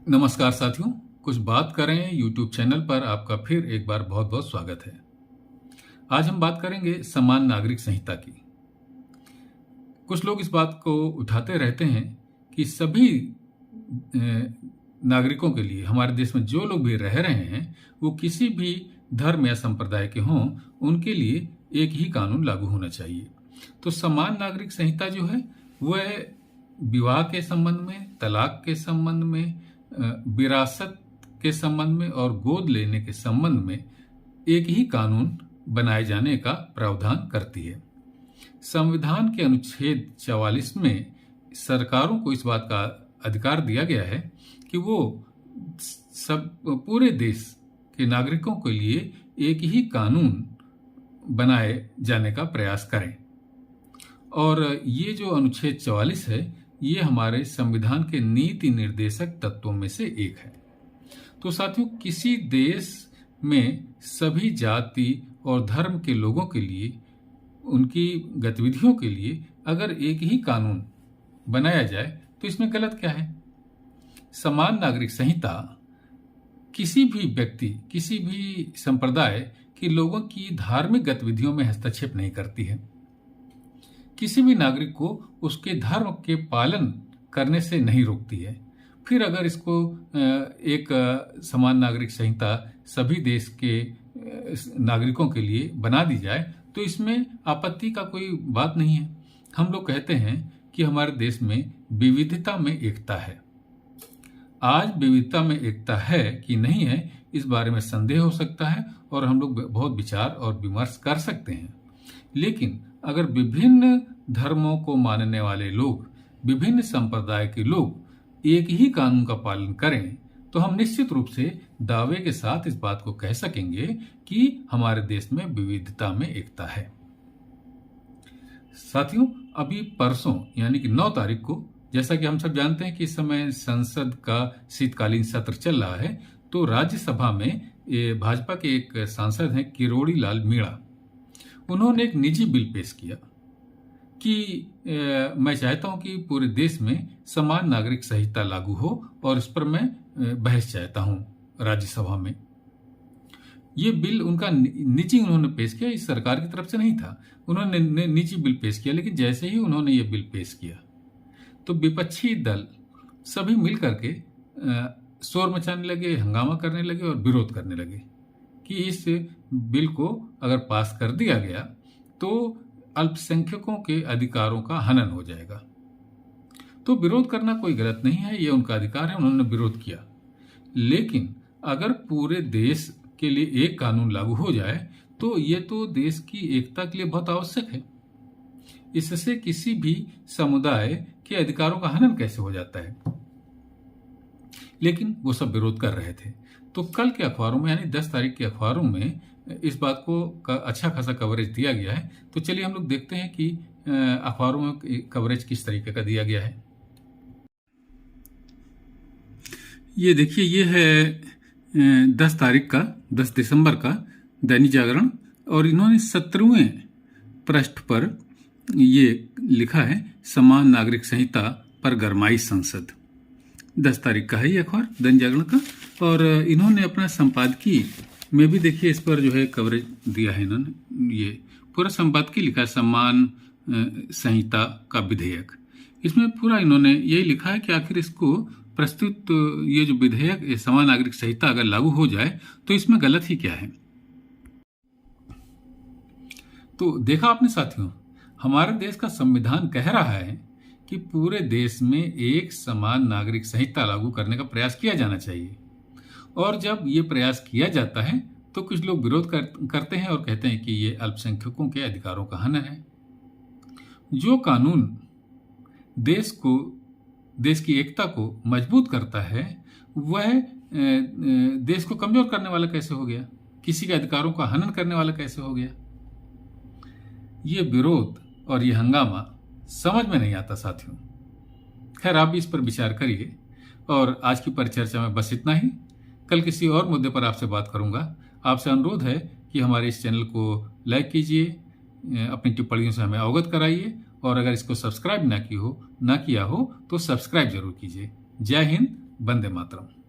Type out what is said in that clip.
नमस्कार साथियों, कुछ बात करें यूट्यूब चैनल पर आपका फिर एक बार बहुत बहुत स्वागत है। आज हम बात करेंगे समान नागरिक संहिता की। कुछ लोग इस बात को उठाते रहते हैं कि सभी नागरिकों के लिए, हमारे देश में जो लोग भी रह रहे हैं वो किसी भी धर्म या संप्रदाय के हों, उनके लिए एक ही कानून लागू होना चाहिए। तो समान नागरिक संहिता जो है वह विवाह के संबंध में, तलाक के संबंध में, विरासत के संबंध में और गोद लेने के संबंध में एक ही कानून बनाए जाने का प्रावधान करती है। संविधान के अनुच्छेद 44 में सरकारों को इस बात का अधिकार दिया गया है कि वो सब पूरे देश के नागरिकों के लिए एक ही कानून बनाए जाने का प्रयास करें। और ये जो अनुच्छेद 44 है, ये हमारे संविधान के नीति निर्देशक तत्वों में से एक है। तो साथियों, किसी देश में सभी जाति और धर्म के लोगों के लिए, उनकी गतिविधियों के लिए अगर एक ही कानून बनाया जाए तो इसमें गलत क्या है? समान नागरिक संहिता किसी भी व्यक्ति, किसी भी संप्रदाय के लोगों की धार्मिक गतिविधियों में हस्तक्षेप नहीं करती है। किसी भी नागरिक को उसके धर्म के पालन करने से नहीं रोकती है। फिर अगर इसको एक समान नागरिक संहिता सभी देश के नागरिकों के लिए बना दी जाए तो इसमें आपत्ति का कोई बात नहीं है। हम लोग कहते हैं कि हमारे देश में विविधता में एकता है। आज विविधता में एकता है कि नहीं है, इस बारे में संदेह हो सकता है और हम लोग बहुत विचार और विमर्श कर सकते हैं। लेकिन अगर विभिन्न धर्मों को मानने वाले लोग, विभिन्न संप्रदाय के लोग एक ही कानून का पालन करें तो हम निश्चित रूप से दावे के साथ इस बात को कह सकेंगे कि हमारे देश में विविधता में एकता है। साथियों, अभी परसों यानी कि 9 तारीख को, जैसा कि हम सब जानते हैं कि इस समय संसद का शीतकालीन सत्र चल रहा है, तो राज्यसभा में भाजपा के एक सांसद हैं किरोड़ी लाल मीणा, उन्होंने एक निजी बिल पेश किया कि मैं चाहता हूं कि पूरे देश में समान नागरिक संहिता लागू हो और इस पर मैं बहस चाहता हूं राज्यसभा में। ये बिल उनका निजी उन्होंने पेश किया, इस सरकार की तरफ से नहीं था। उन्होंने निजी बिल पेश किया, लेकिन जैसे ही उन्होंने ये बिल पेश किया तो विपक्षी दल सभी मिल करके शोर मचाने लगे, हंगामा करने लगे और विरोध करने लगे कि इस बिल को अगर पास कर दिया गया तो अल्पसंख्यकों के अधिकारों का हनन हो जाएगा। तो विरोध करना कोई गलत नहीं है, ये उनका अधिकार है, उन्होंने विरोध किया। लेकिन अगर पूरे देश के लिए एक कानून लागू हो जाए तो ये तो देश की एकता के लिए बहुत आवश्यक है। इससे किसी भी समुदाय के अधिकारों का हनन कैसे हो जाता है? लेकिन वो सब विरोध कर रहे थे। तो कल के अखबारों में यानी 10 तारीख के अखबारों में इस बात को अच्छा खासा कवरेज दिया गया है। तो चलिए हम लोग देखते हैं कि अखबारों में कवरेज किस तरीके का दिया गया है। ये देखिए, ये है 10 तारीख का, 10 दिसंबर का दैनिक जागरण, और इन्होंने 17वें पृष्ठ पर ये लिखा है, समान नागरिक संहिता पर गरमाई संसद। 10 तारीख का है ये अखबार दैनिक जागरण का, और इन्होंने अपना संपादकीय में भी देखिए इस पर जो है कवरेज दिया है। इन्होंने ये पूरा संपादकीय लिखा है, समान संहिता का विधेयक। इसमें पूरा इन्होंने यही लिखा है कि आखिर इसको प्रस्तुत ये जो विधेयक, ये समान नागरिक संहिता अगर लागू हो जाए तो इसमें गलत ही क्या है। तो देखा आपने साथियों, हमारे देश का संविधान कह रहा है कि पूरे देश में एक समान नागरिक संहिता लागू करने का प्रयास किया जाना चाहिए। और जब ये प्रयास किया जाता है तो कुछ लोग विरोध करते हैं और कहते हैं कि ये अल्पसंख्यकों के अधिकारों का हनन है। जो कानून देश की एकता को मजबूत करता है, वह देश को कमजोर करने वाला कैसे हो गया? किसी के अधिकारों का हनन करने वाला कैसे हो गया? ये विरोध और ये हंगामा समझ में नहीं आता साथियों। खैर, आप भी इस पर विचार करिए। और आज की परिचर्चा में बस इतना ही। कल किसी और मुद्दे पर आपसे बात करूंगा। आपसे अनुरोध है कि हमारे इस चैनल को लाइक कीजिए, अपनी टिप्पणियों से हमें अवगत कराइए, और अगर इसको सब्सक्राइब ना किया हो तो सब्सक्राइब जरूर कीजिए। जय हिंद, वंदे मातरम।